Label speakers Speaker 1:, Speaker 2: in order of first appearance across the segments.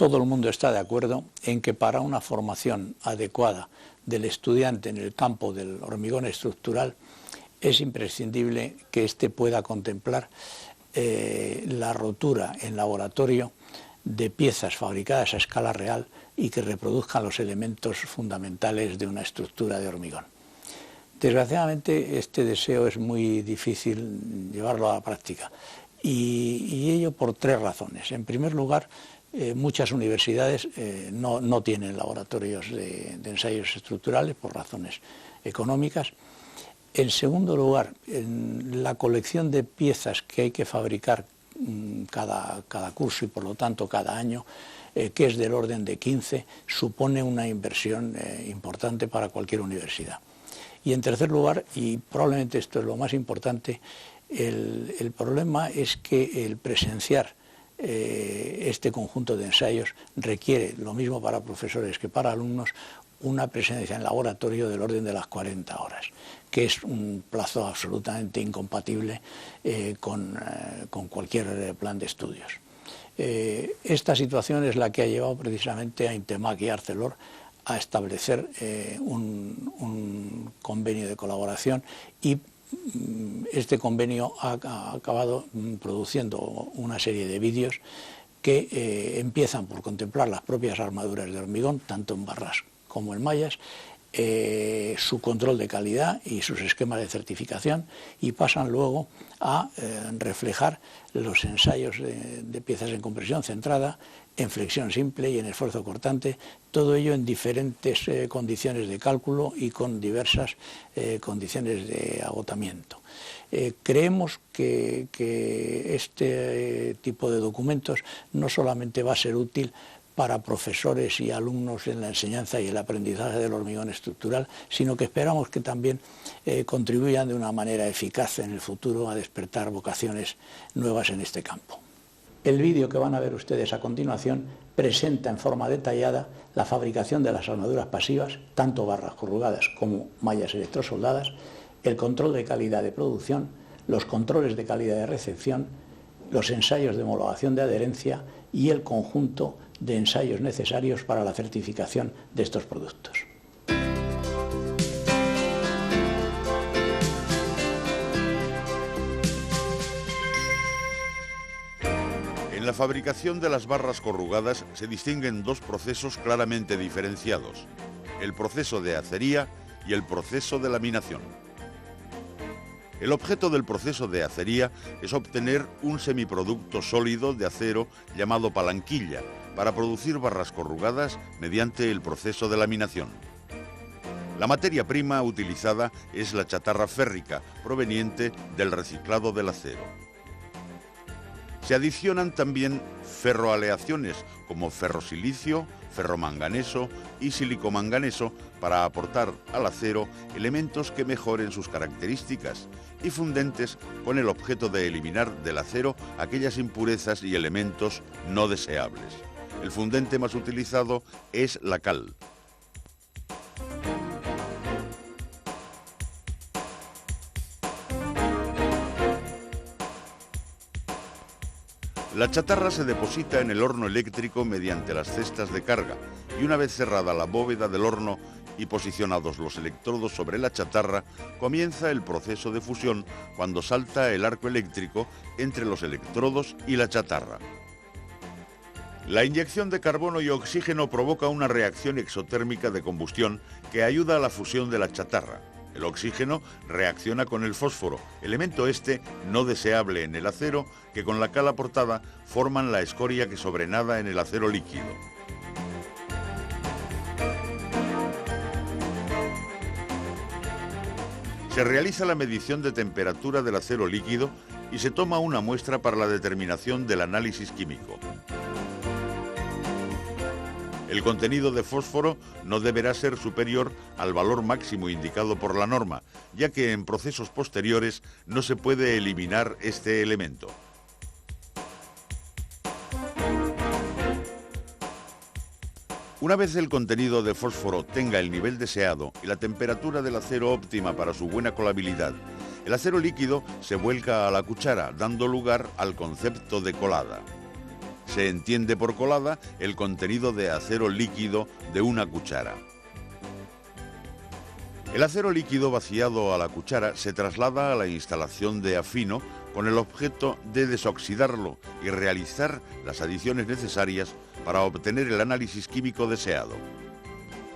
Speaker 1: todo el mundo está de acuerdo en que para una formación adecuada del estudiante en el campo del hormigón estructural es imprescindible que éste pueda contemplar la rotura en laboratorio de piezas fabricadas a escala real y que reproduzcan los elementos fundamentales de una estructura de hormigón. Desgraciadamente este deseo es muy difícil llevarlo a la práctica y ello por tres razones. En primer lugar, muchas universidades no tienen laboratorios de ensayos estructurales por razones económicas. En segundo lugar, en la colección de piezas que hay que fabricar cada curso y por lo tanto cada año, que es del orden de 15, supone una inversión importante para cualquier universidad. Y en tercer lugar, y probablemente esto es lo más importante, el problema es que el presenciar este conjunto de ensayos requiere, lo mismo para profesores que para alumnos, una presencia en laboratorio del orden de las 40 horas, que es un plazo absolutamente incompatible con cualquier plan de estudios. Esta situación es la que ha llevado precisamente a Intemac y a Arcelor a establecer un convenio de colaboración y este convenio ha acabado produciendo una serie de vídeos que empiezan por contemplar las propias armaduras de hormigón, tanto en barras como en mallas, su control de calidad y sus esquemas de certificación, y pasan luego a reflejar los ensayos de piezas en compresión centrada, en flexión simple y en esfuerzo cortante, todo ello en diferentes condiciones de cálculo y con diversas condiciones de agotamiento. Creemos que este tipo de documentos no solamente va a ser útil para profesores y alumnos en la enseñanza y el aprendizaje del hormigón estructural, sino que esperamos que también contribuyan de una manera eficaz en el futuro a despertar vocaciones nuevas en este campo. El vídeo que van a ver ustedes a continuación presenta en forma detallada la fabricación de las armaduras pasivas, tanto barras corrugadas como mallas electrosoldadas, el control de calidad de producción, los controles de calidad de recepción, los ensayos de homologación de adherencia y el conjunto de ensayos necesarios para la certificación de estos productos.
Speaker 2: En la fabricación de las barras corrugadas se distinguen dos procesos claramente diferenciados: el proceso de acería y el proceso de laminación. El objeto del proceso de acería es obtener un semiproducto sólido de acero llamado palanquilla para producir barras corrugadas mediante el proceso de laminación. La materia prima utilizada es la chatarra férrica proveniente del reciclado del acero. Se adicionan también ferroaleaciones como ferrosilicio, ferromanganeso y silicomanganeso para aportar al acero elementos que mejoren sus características, y fundentes con el objeto de eliminar del acero aquellas impurezas y elementos no deseables. El fundente más utilizado es la cal. La chatarra se deposita en el horno eléctrico mediante las cestas de carga, y una vez cerrada la bóveda del horno y posicionados los electrodos sobre la chatarra, comienza el proceso de fusión cuando salta el arco eléctrico entre los electrodos y la chatarra. La inyección de carbono y oxígeno provoca una reacción exotérmica de combustión que ayuda a la fusión de la chatarra. El oxígeno reacciona con el fósforo, elemento este no deseable en el acero, que con la cal aportada forman la escoria que sobrenada en el acero líquido. Se realiza la medición de temperatura del acero líquido y se toma una muestra para la determinación del análisis químico. El contenido de fósforo no deberá ser superior al valor máximo indicado por la norma, ya que en procesos posteriores no se puede eliminar este elemento. Una vez el contenido de fósforo tenga el nivel deseado y la temperatura del acero óptima para su buena colabilidad, el acero líquido se vuelca a la cuchara, dando lugar al concepto de colada. Se entiende por colada el contenido de acero líquido de una cuchara. El acero líquido vaciado a la cuchara se traslada a la instalación de afino con el objeto de desoxidarlo y realizar las adiciones necesarias para obtener el análisis químico deseado.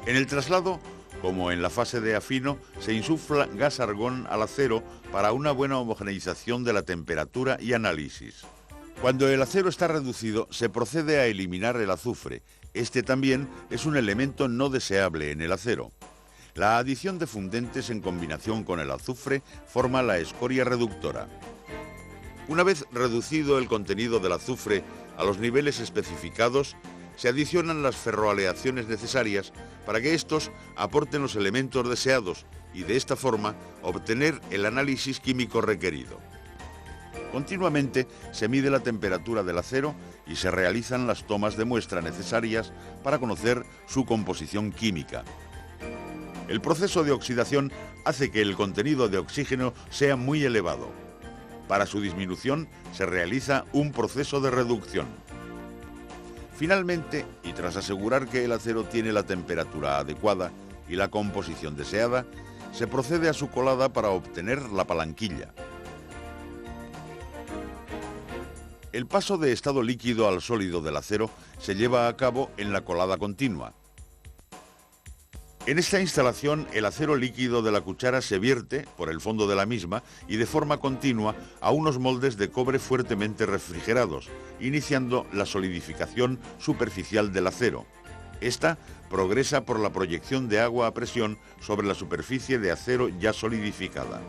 Speaker 2: En el traslado, como en la fase de afino, se insufla gas argón al acero para una buena homogeneización de la temperatura y análisis. Cuando el acero está reducido, se procede a eliminar el azufre. Este también es un elemento no deseable en el acero. La adición de fundentes en combinación con el azufre forma la escoria reductora. Una vez reducido el contenido del azufre a los niveles especificados, se adicionan las ferroaleaciones necesarias para que estos aporten los elementos deseados y de esta forma obtener el análisis químico requerido. Continuamente se mide la temperatura del acero y se realizan las tomas de muestra necesarias para conocer su composición química. El proceso de oxidación hace que el contenido de oxígeno sea muy elevado. Para su disminución se realiza un proceso de reducción. Finalmente, y tras asegurar que el acero tiene la temperatura adecuada y la composición deseada, se procede a su colada para obtener la palanquilla. El paso de estado líquido al sólido del acero se lleva a cabo en la colada continua. En esta instalación, el acero líquido de la cuchara se vierte por el fondo de la misma y de forma continua a unos moldes de cobre fuertemente refrigerados, iniciando la solidificación superficial del acero. Esta progresa por la proyección de agua a presión sobre la superficie de acero ya solidificada.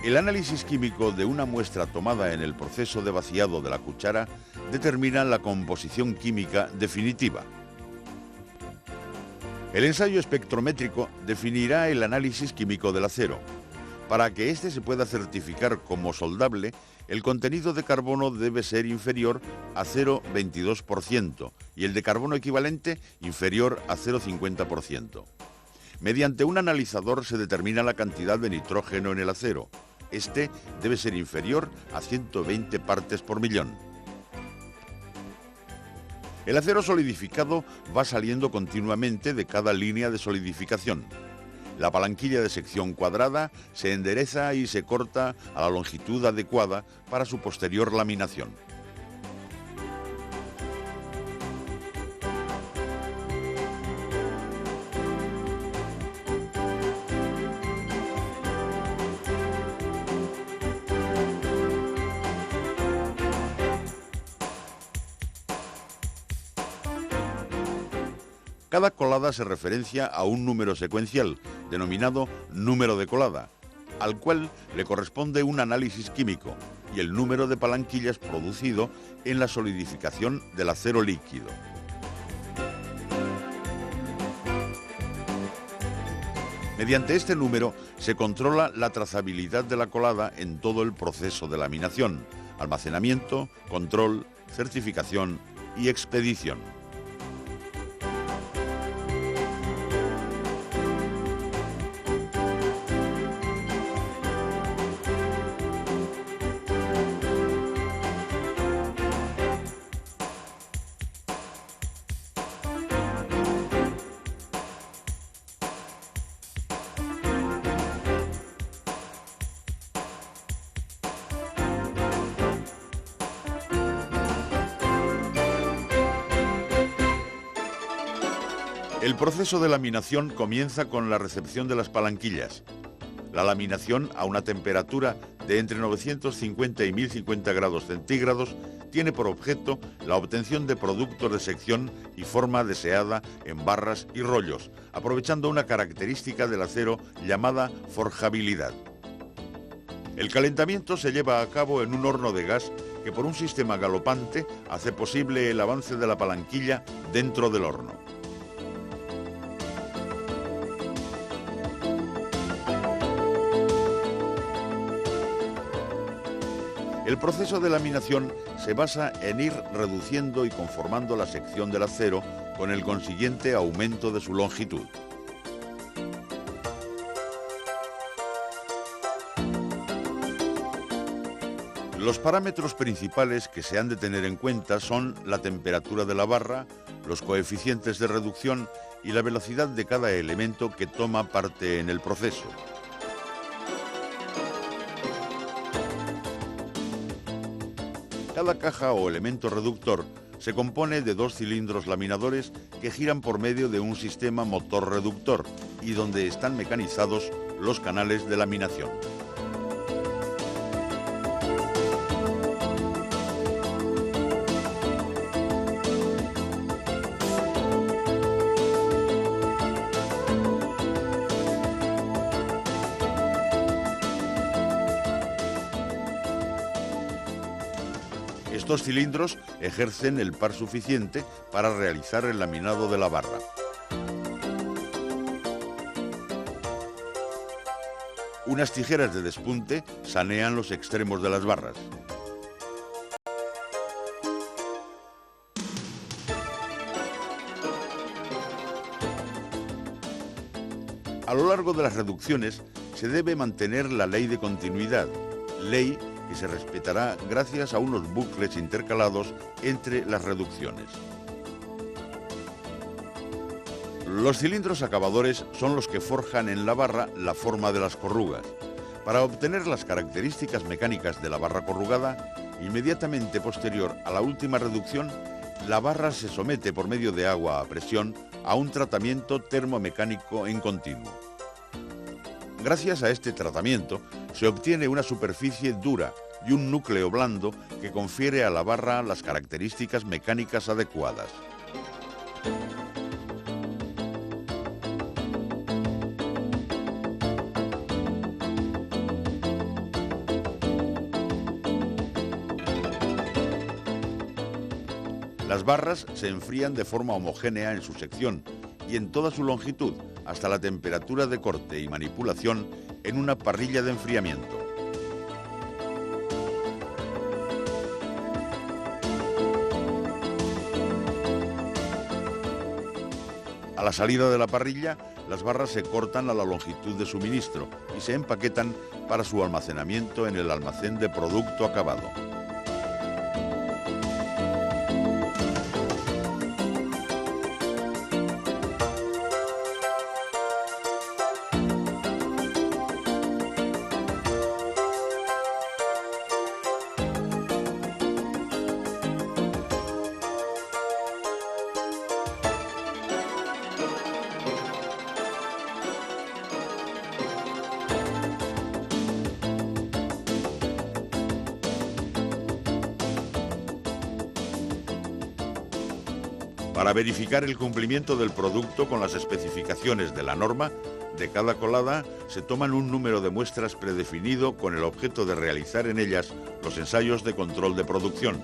Speaker 2: El análisis químico de una muestra tomada en el proceso de vaciado de la cuchara determina la composición química definitiva. El ensayo espectrométrico definirá el análisis químico del acero. Para que éste se pueda certificar como soldable, el contenido de carbono debe ser inferior a 0,22% y el de carbono equivalente inferior a 0,50%. Mediante un analizador se determina la cantidad de nitrógeno en el acero. Este debe ser inferior a 120 partes por millón. El acero solidificado va saliendo continuamente de cada línea de solidificación. La palanquilla de sección cuadrada se endereza y se corta a la longitud adecuada para su posterior laminación. Cada colada se referencia a un número secuencial, denominado número de colada, al cual le corresponde un análisis químico y el número de palanquillas producido en la solidificación del acero líquido. Mediante este número se controla la trazabilidad de la colada en todo el proceso de laminación, almacenamiento, control, certificación y expedición. El proceso de laminación comienza con la recepción de las palanquillas. La laminación a una temperatura de entre 950 y 1050 grados centígrados tiene por objeto la obtención de productos de sección y forma deseada en barras y rollos, aprovechando una característica del acero llamada forjabilidad. El calentamiento se lleva a cabo en un horno de gas que por un sistema galopante hace posible el avance de la palanquilla dentro del horno. El proceso de laminación se basa en ir reduciendo y conformando la sección del acero con el consiguiente aumento de su longitud. Los parámetros principales que se han de tener en cuenta son la temperatura de la barra, los coeficientes de reducción y la velocidad de cada elemento que toma parte en el proceso. Cada caja o elemento reductor se compone de 2 cilindros laminadores que giran por medio de un sistema motor reductor y donde están mecanizados los canales de laminación. Estos cilindros ejercen el par suficiente para realizar el laminado de la barra. Unas tijeras de despunte sanean los extremos de las barras. A lo largo de las reducciones se debe mantener la ley de continuidad, ley que se respetará gracias a unos bucles intercalados entre las reducciones. Los cilindros acabadores son los que forjan en la barra la forma de las corrugas. Para obtener las características mecánicas de la barra corrugada, inmediatamente posterior a la última reducción, la barra se somete por medio de agua a presión a un tratamiento termomecánico en continuo. Gracias a este tratamiento se obtiene una superficie dura y un núcleo blando que confiere a la barra las características mecánicas adecuadas. Las barras se enfrían de forma homogénea en su sección y en toda su longitud, hasta la temperatura de corte y manipulación en una parrilla de enfriamiento. A la salida de la parrilla, las barras se cortan a la longitud de suministro y se empaquetan para su almacenamiento en el almacén de producto acabado. Para verificar el cumplimiento del producto con las especificaciones de la norma, de cada colada se toman un número de muestras predefinido con el objeto de realizar en ellas los ensayos de control de producción.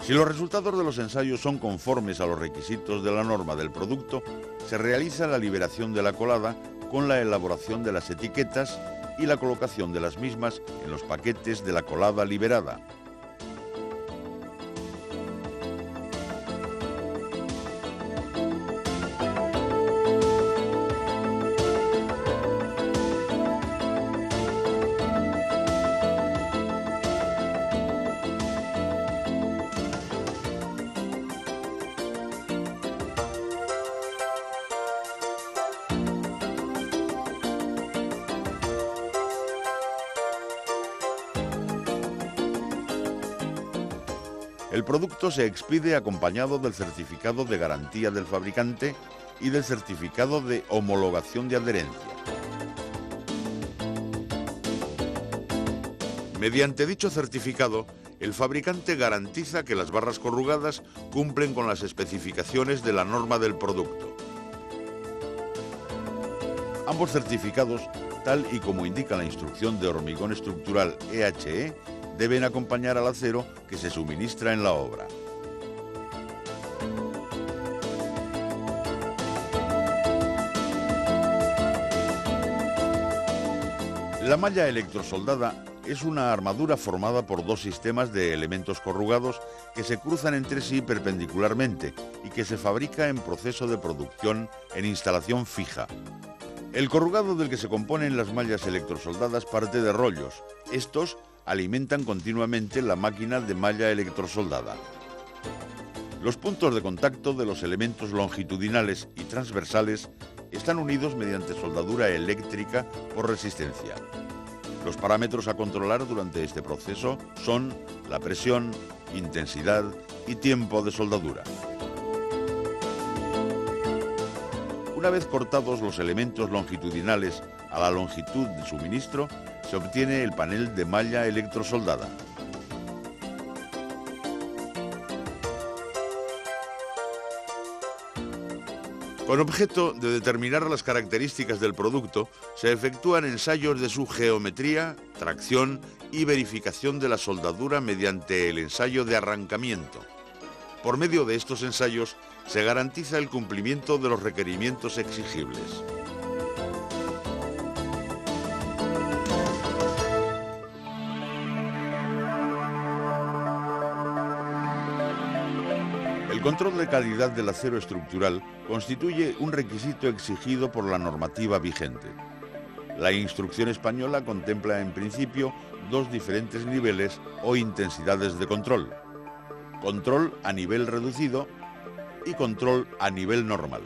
Speaker 2: Si los resultados de los ensayos son conformes a los requisitos de la norma del producto, se realiza la liberación de la colada con la elaboración de las etiquetas y la colocación de las mismas en los paquetes de la colada liberada. El producto se expide acompañado del certificado de garantía del fabricante y del certificado de homologación de adherencia. Mediante dicho certificado, el fabricante garantiza que las barras corrugadas cumplen con las especificaciones de la norma del producto. Ambos certificados, tal y como indica la instrucción de hormigón estructural EHE, deben acompañar al acero que se suministra en la obra. La malla electrosoldada es una armadura formada por dos sistemas de elementos corrugados que se cruzan entre sí perpendicularmente y que se fabrica en proceso de producción en instalación fija. El corrugado del que se componen las mallas electrosoldadas parte de rollos. Estos alimentan continuamente la máquina de malla electrosoldada. Los puntos de contacto de los elementos longitudinales y transversales están unidos mediante soldadura eléctrica por resistencia. Los parámetros a controlar durante este proceso son la presión, intensidad y tiempo de soldadura. Una vez cortados los elementos longitudinales a la longitud de suministro, se obtiene el panel de malla electrosoldada. Con objeto de determinar las características del producto, se efectúan ensayos de su geometría, tracción y verificación de la soldadura mediante el ensayo de arrancamiento. Por medio de estos ensayos, se garantiza el cumplimiento de los requerimientos exigibles. El control de calidad del acero estructural constituye un requisito exigido por la normativa vigente. La instrucción española contempla en principio dos diferentes niveles o intensidades de control: control a nivel reducido y control a nivel normal.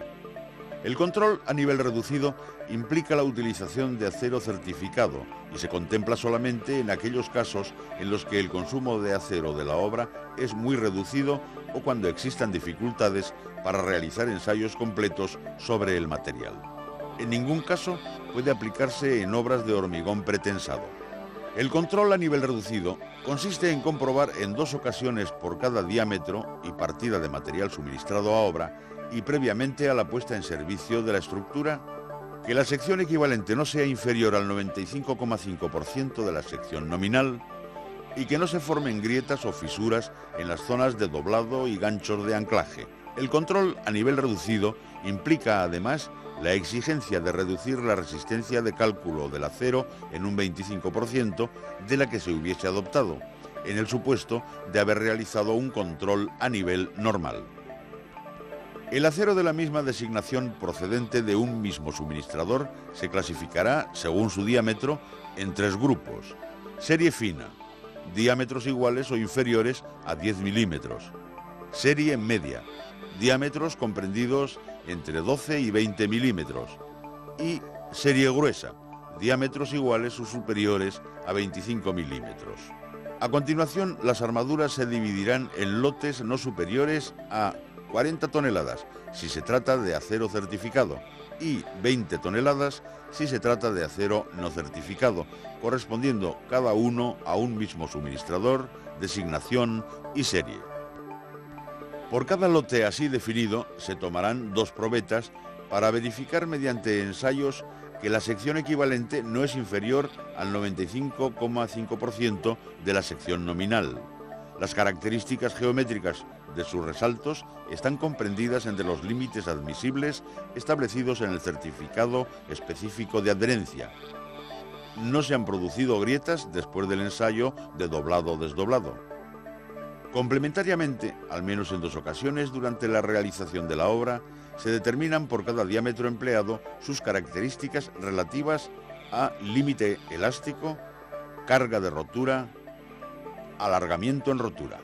Speaker 2: El control a nivel reducido implica la utilización de acero certificado y se contempla solamente en aquellos casos en los que el consumo de acero de la obra es muy reducido o cuando existan dificultades para realizar ensayos completos sobre el material. En ningún caso puede aplicarse en obras de hormigón pretensado. El control a nivel reducido consiste en comprobar en 2 ocasiones por cada diámetro y partida de material suministrado a obra y previamente a la puesta en servicio de la estructura, que la sección equivalente no sea inferior al 95,5% de la sección nominal y que no se formen grietas o fisuras en las zonas de doblado y ganchos de anclaje. El control a nivel reducido implica además la exigencia de reducir la resistencia de cálculo del acero en un 25% de la que se hubiese adoptado, en el supuesto de haber realizado un control a nivel normal. El acero de la misma designación procedente de un mismo suministrador se clasificará, según su diámetro, en 3 grupos: serie fina, diámetros iguales o inferiores a 10 milímetros; serie media, diámetros comprendidos entre 12 y 20 milímetros; y serie gruesa, diámetros iguales o superiores a 25 milímetros. A continuación, las armaduras se dividirán en lotes no superiores a 40 toneladas si se trata de acero certificado y 20 toneladas si se trata de acero no certificado, correspondiendo cada uno a un mismo suministrador, designación y serie. Por cada lote así definido se tomarán 2 probetas para verificar mediante ensayos que la sección equivalente no es inferior al 95,5% de la sección nominal. Las características geométricas de sus resaltos están comprendidas entre los límites admisibles establecidos en el certificado específico de adherencia. No se han producido grietas después del ensayo de doblado o desdoblado. Complementariamente, al menos en 2 ocasiones durante la realización de la obra, se determinan por cada diámetro empleado sus características relativas a límite elástico, carga de rotura, alargamiento en rotura.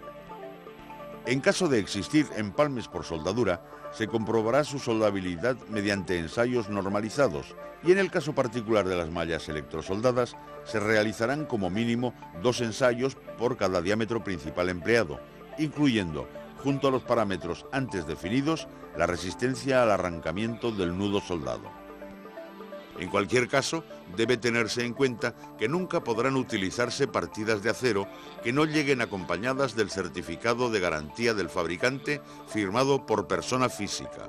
Speaker 2: En caso de existir empalmes por soldadura, se comprobará su soldabilidad mediante ensayos normalizados y en el caso particular de las mallas electrosoldadas se realizarán como mínimo 2 ensayos por cada diámetro principal empleado, incluyendo, junto a los parámetros antes definidos, la resistencia al arrancamiento del nudo soldado. En cualquier caso, debe tenerse en cuenta que nunca podrán utilizarse partidas de acero que no lleguen acompañadas del certificado de garantía del fabricante firmado por persona física.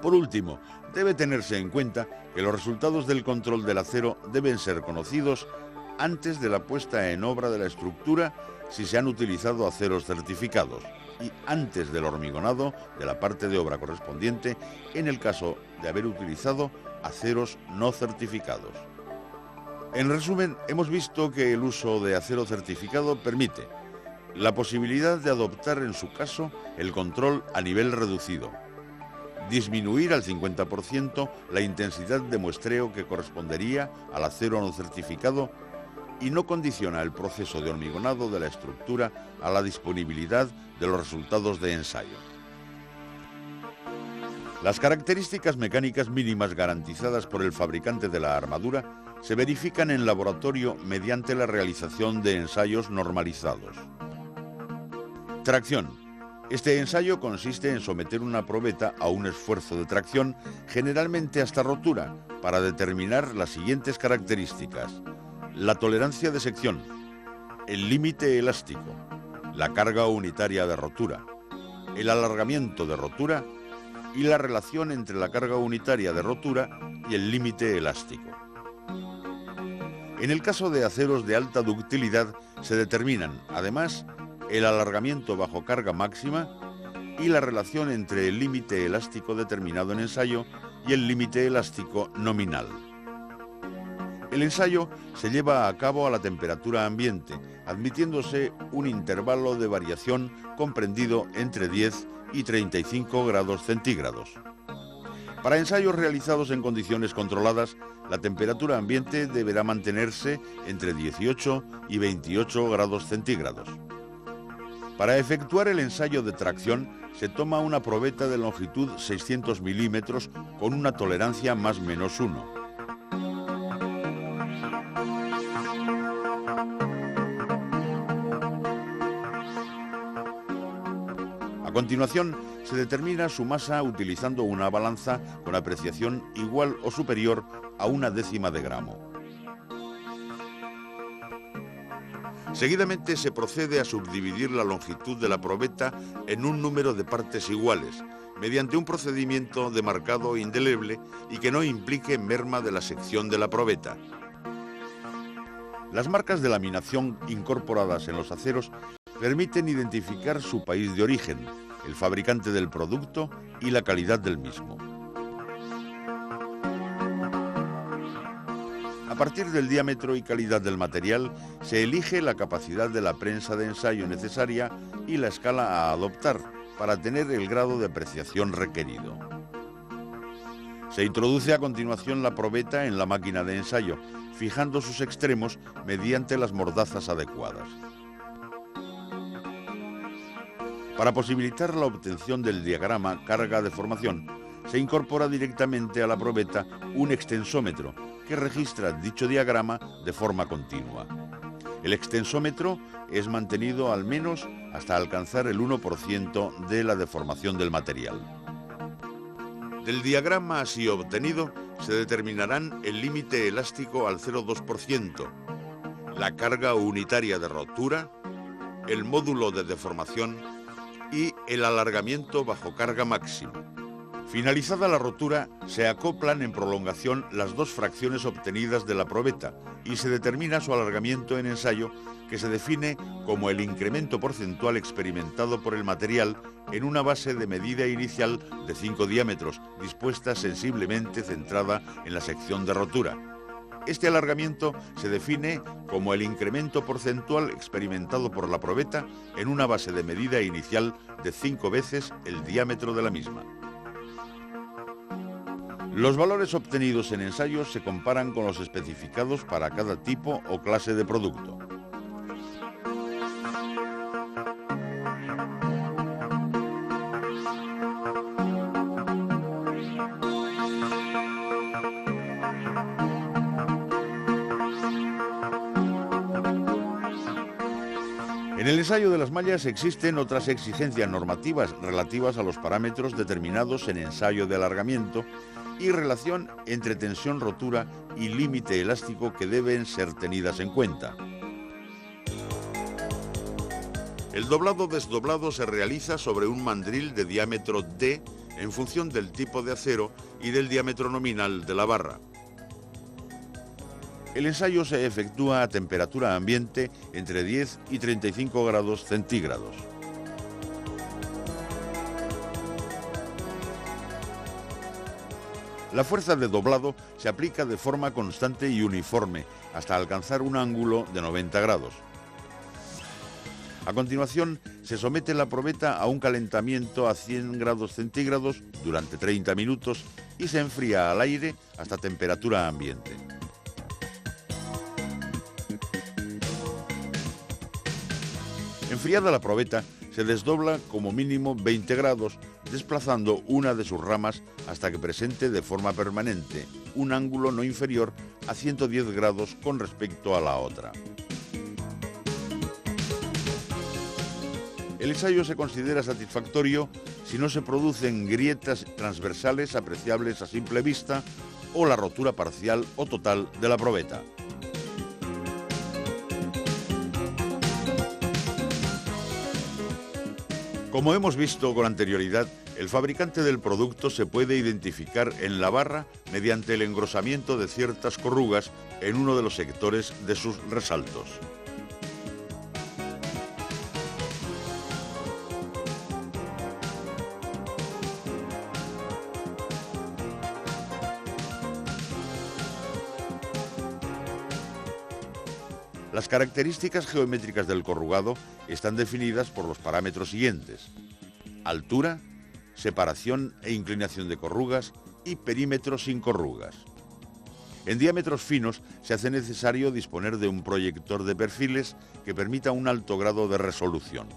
Speaker 2: Por último, debe tenerse en cuenta que los resultados del control del acero deben ser conocidos antes de la puesta en obra de la estructura si se han utilizado aceros certificados y antes del hormigonado de la parte de obra correspondiente en el caso de haber utilizado aceros no certificados. En resumen, hemos visto que el uso de acero certificado permite la posibilidad de adoptar en su caso el control a nivel reducido, disminuir al 50% la intensidad de muestreo que correspondería al acero no certificado y no condiciona el proceso de hormigonado de la estructura a la disponibilidad de los resultados de ensayo. Las características mecánicas mínimas garantizadas por el fabricante de la armadura se verifican en laboratorio mediante la realización de ensayos normalizados. Tracción. Este ensayo consiste en someter una probeta a un esfuerzo de tracción, generalmente hasta rotura, para determinar las siguientes características: la tolerancia de sección, el límite elástico, la carga unitaria de rotura, el alargamiento de rotura y la relación entre la carga unitaria de rotura y el límite elástico. En el caso de aceros de alta ductilidad se determinan, además, el alargamiento bajo carga máxima y la relación entre el límite elástico determinado en ensayo y el límite elástico nominal. El ensayo se lleva a cabo a la temperatura ambiente, admitiéndose un intervalo de variación comprendido entre 10 y 35 grados centígrados. Para ensayos realizados en condiciones controladas, la temperatura ambiente deberá mantenerse entre 18 y 28 grados centígrados. Para efectuar el ensayo de tracción, se toma una probeta de longitud 600 milímetros con una tolerancia +/-1. A continuación, se determina su masa utilizando una balanza con apreciación igual o superior a 1/10 de gramo. Seguidamente se procede a subdividir la longitud de la probeta en un número de partes iguales, mediante un procedimiento de marcado indeleble y que no implique merma de la sección de la probeta. Las marcas de laminación incorporadas en los aceros permiten identificar su país de origen, el fabricante del producto y la calidad del mismo. A partir del diámetro y calidad del material, se elige la capacidad de la prensa de ensayo necesaria y la escala a adoptar para tener el grado de apreciación requerido. Se introduce a continuación la probeta en la máquina de ensayo, fijando sus extremos mediante las mordazas adecuadas. Para posibilitar la obtención del diagrama carga-deformación, se incorpora directamente a la probeta un extensómetro que registra dicho diagrama de forma continua. El extensómetro es mantenido al menos hasta alcanzar el 1% de la deformación del material. Del diagrama así obtenido se determinarán el límite elástico al 0,2%, la carga unitaria de rotura, el módulo de deformación y el alargamiento bajo carga máxima. Finalizada la rotura, se acoplan en prolongación las dos fracciones obtenidas de la probeta y se determina su alargamiento en ensayo, que se define como el incremento porcentual experimentado por el material en una base de medida inicial de 5 diámetros, dispuesta sensiblemente centrada en la sección de rotura. Este alargamiento se define como el incremento porcentual experimentado por la probeta en una base de medida inicial de 5 veces el diámetro de la misma. Los valores obtenidos en ensayos se comparan con los especificados para cada tipo o clase de producto. En el ensayo de las mallas existen otras exigencias normativas relativas a los parámetros determinados en ensayo de alargamiento y relación entre tensión rotura y límite elástico que deben ser tenidas en cuenta. El doblado-desdoblado se realiza sobre un mandril de diámetro D en función del tipo de acero y del diámetro nominal de la barra. El ensayo se efectúa a temperatura ambiente entre 10 y 35 grados centígrados. La fuerza de doblado se aplica de forma constante y uniforme hasta alcanzar un ángulo de 90 grados. A continuación, se somete la probeta a un calentamiento a 100 grados centígrados durante 30 minutos y se enfría al aire hasta temperatura ambiente. Enfriada la probeta, se desdobla como mínimo 20 grados, desplazando una de sus ramas hasta que presente de forma permanente un ángulo no inferior a 110 grados con respecto a la otra. El ensayo se considera satisfactorio si no se producen grietas transversales apreciables a simple vista o la rotura parcial o total de la probeta. Como hemos visto con anterioridad, el fabricante del producto se puede identificar en la barra mediante el engrosamiento de ciertas corrugas en uno de los sectores de sus resaltos. Las características geométricas del corrugado están definidas por los parámetros siguientes: altura, separación e inclinación de corrugas y perímetro sin corrugas. En diámetros finos se hace necesario disponer de un proyector de perfiles que permita un alto grado de resolución.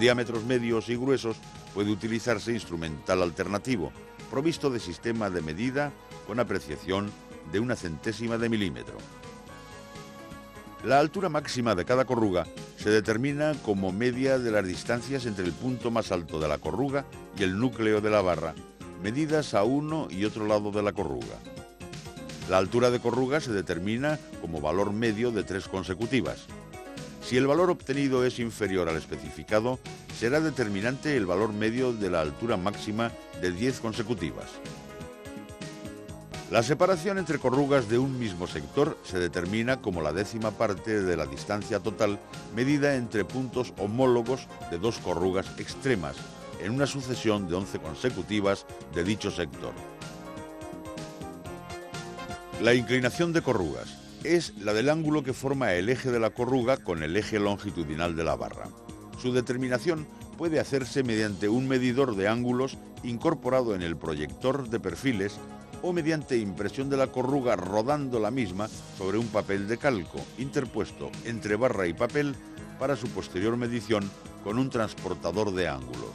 Speaker 2: Diámetros medios y gruesos puede utilizarse instrumental alternativo, provisto de sistema de medida con apreciación de 1/100ª de milímetro. La altura máxima de cada corruga se determina como media de las distancias entre el punto más alto de la corruga y el núcleo de la barra, medidas a uno y otro lado de la corruga. La altura de corruga se determina como valor medio de 3 consecutivas. Si el valor obtenido es inferior al especificado, será determinante el valor medio de la altura máxima de 10 consecutivas. La separación entre corrugas de un mismo sector se determina como la 10ª parte de la distancia total medida entre puntos homólogos de 2 corrugas extremas en una sucesión de 11 consecutivas de dicho sector. La inclinación de corrugas es la del ángulo que forma el eje de la corruga con el eje longitudinal de la barra. Su determinación puede hacerse mediante un medidor de ángulos incorporado en el proyector de perfiles o mediante impresión de la corruga rodando la misma sobre un papel de calco interpuesto entre barra y papel para su posterior medición con un transportador de ángulos.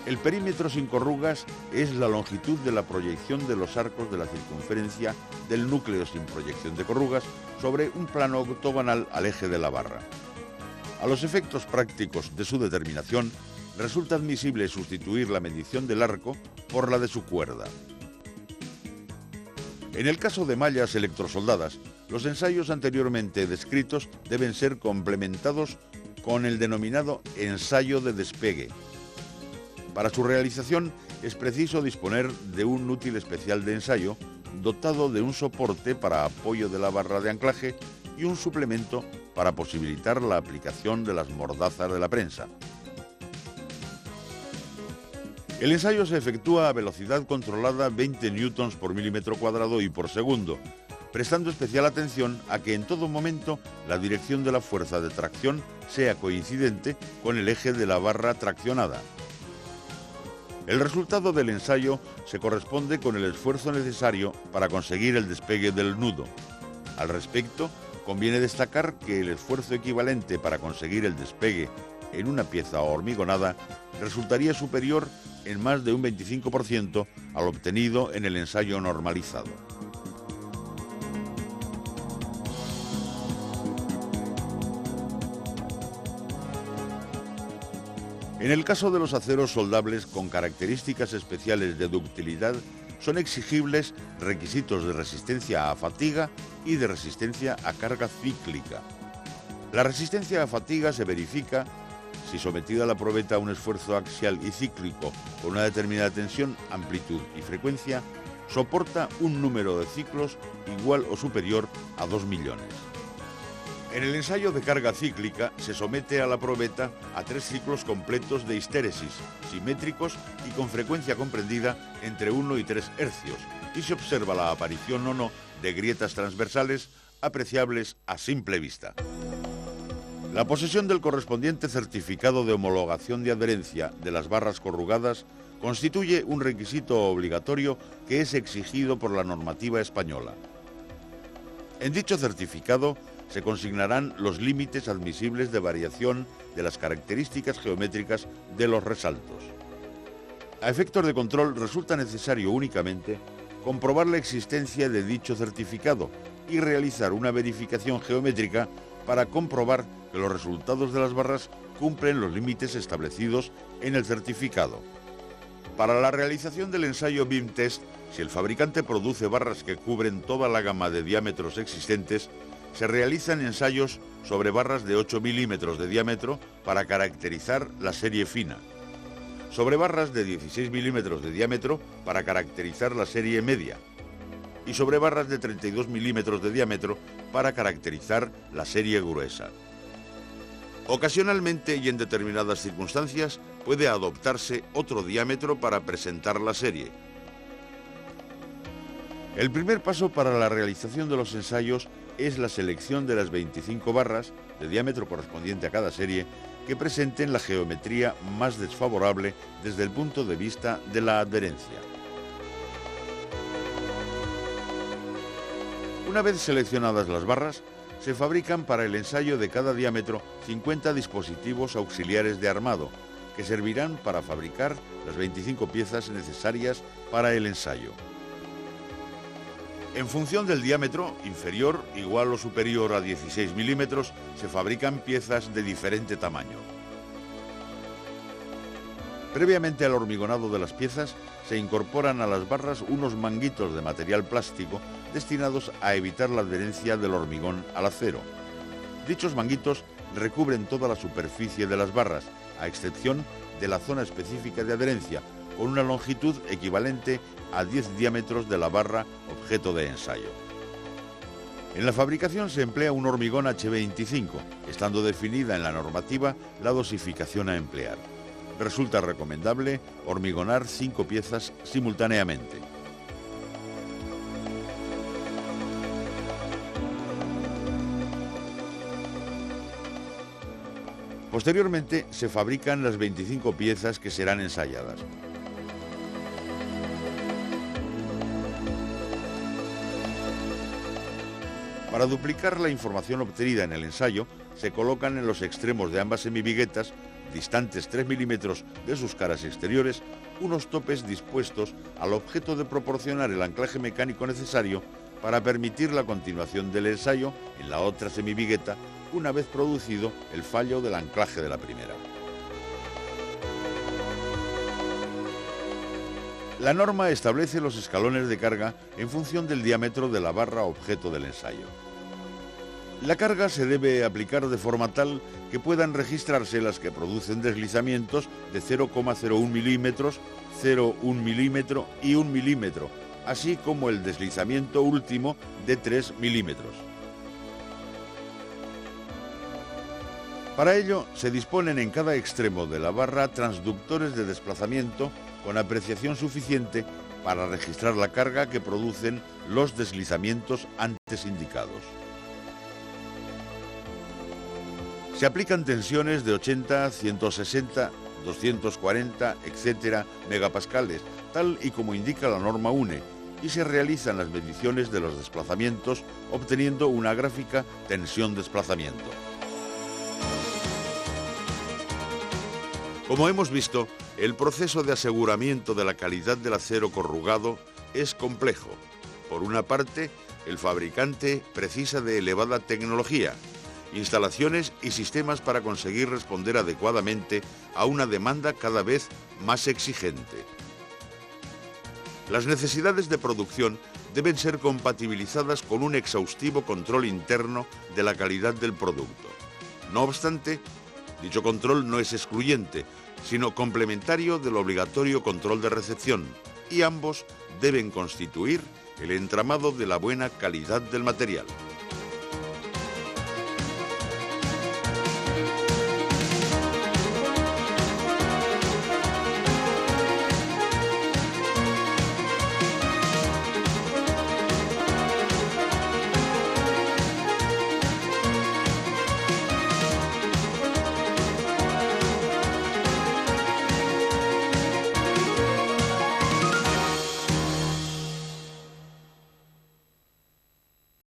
Speaker 2: El perímetro sin corrugas es la longitud de la proyección de los arcos de la circunferencia del núcleo sin proyección de corrugas sobre un plano octogonal al eje de la barra. A los efectos prácticos de su determinación, resulta admisible sustituir la medición del arco por la de su cuerda. En el caso de mallas electrosoldadas, los ensayos anteriormente descritos deben ser complementados con el denominado ensayo de despegue. Para su realización es preciso disponer de un útil especial de ensayo dotado de un soporte para apoyo de la barra de anclaje y un suplemento para posibilitar la aplicación de las mordazas de la prensa. El ensayo se efectúa a velocidad controlada 20 newtons por milímetro cuadrado y por segundo, prestando especial atención a que en todo momento la dirección de la fuerza de tracción sea coincidente con el eje de la barra traccionada. El resultado del ensayo se corresponde con el esfuerzo necesario para conseguir el despegue del nudo. Al respecto, conviene destacar que el esfuerzo equivalente para conseguir el despegue en una pieza hormigonada resultaría superior en más de un 25% al obtenido en el ensayo normalizado. En el caso de los aceros soldables con características especiales de ductilidad, son exigibles requisitos de resistencia a fatiga y de resistencia a carga cíclica. La resistencia a fatiga se verifica si sometida la probeta a un esfuerzo axial y cíclico con una determinada tensión, amplitud y frecuencia, soporta un número de ciclos igual o superior a 2 millones. En el ensayo de carga cíclica se somete a la probeta a 3 ciclos completos de histéresis, simétricos y con frecuencia comprendida entre 1 y 3 hercios, y se observa la aparición o no de grietas transversales apreciables a simple vista. La posesión del correspondiente certificado de homologación de adherencia de las barras corrugadas constituye un requisito obligatorio que es exigido por la normativa española. En dicho certificado se consignarán los límites admisibles de variación de las características geométricas de los resaltos. A efectos de control resulta necesario únicamente comprobar la existencia de dicho certificado y realizar una verificación geométrica para comprobar que los resultados de las barras cumplen los límites establecidos en el certificado. Para la realización del ensayo BIM Test, si el fabricante produce barras que cubren toda la gama de diámetros existentes, se realizan ensayos sobre barras de 8 milímetros de diámetro para caracterizar la serie fina, sobre barras de 16 milímetros de diámetro para caracterizar la serie media y sobre barras de 32 milímetros de diámetro para caracterizar la serie gruesa. Ocasionalmente y en determinadas circunstancias puede adoptarse otro diámetro para presentar la serie. El primer paso para la realización de los ensayos es la selección de las 25 barras de diámetro correspondiente a cada serie que presenten la geometría más desfavorable desde el punto de vista de la adherencia. Una vez seleccionadas las barras, se fabrican para el ensayo de cada diámetro 50 dispositivos auxiliares de armado, que servirán para fabricar las 25 piezas necesarias para el ensayo. En función del diámetro, inferior, igual o superior a 16 milímetros, se fabrican piezas de diferente tamaño. Previamente al hormigonado de las piezas, se incorporan a las barras unos manguitos de material plástico destinados a evitar la adherencia del hormigón al acero. Dichos manguitos recubren toda la superficie de las barras, a excepción de la zona específica de adherencia, con una longitud equivalente a 10 diámetros de la barra objeto de ensayo. En la fabricación se emplea un hormigón H25, estando definida en la normativa la dosificación a emplear. Resulta recomendable hormigonar 5 piezas simultáneamente. Posteriormente se fabrican las 25 piezas que serán ensayadas. Para duplicar la información obtenida en el ensayo, se colocan en los extremos de ambas semiviguetas, distantes 3 milímetros de sus caras exteriores, unos topes dispuestos al objeto de proporcionar el anclaje mecánico necesario para permitir la continuación del ensayo en la otra semivigueta una vez producido el fallo del anclaje de la primera. La norma establece los escalones de carga en función del diámetro de la barra objeto del ensayo. La carga se debe aplicar de forma tal que puedan registrarse las que producen deslizamientos de 0,01 milímetros, 0,1 milímetro y 1 milímetro, así como el deslizamiento último de 3 milímetros. Para ello, se disponen en cada extremo de la barra transductores de desplazamiento con apreciación suficiente para registrar la carga que producen los deslizamientos antes indicados. Se aplican tensiones de 80, 160 240, etcétera, megapascales, tal y como indica la norma UNE, y se realizan las mediciones de los desplazamientos obteniendo una gráfica tensión-desplazamiento. Como hemos visto, el proceso de aseguramiento de la calidad del acero corrugado es complejo. Por una parte, el fabricante precisa de elevada tecnología, instalaciones y sistemas para conseguir responder adecuadamente a una demanda cada vez más exigente. Las necesidades de producción deben ser compatibilizadas con un exhaustivo control interno de la calidad del producto. No obstante, dicho control no es excluyente, sino complementario del obligatorio control de recepción, y ambos deben constituir el entramado de la buena calidad del material.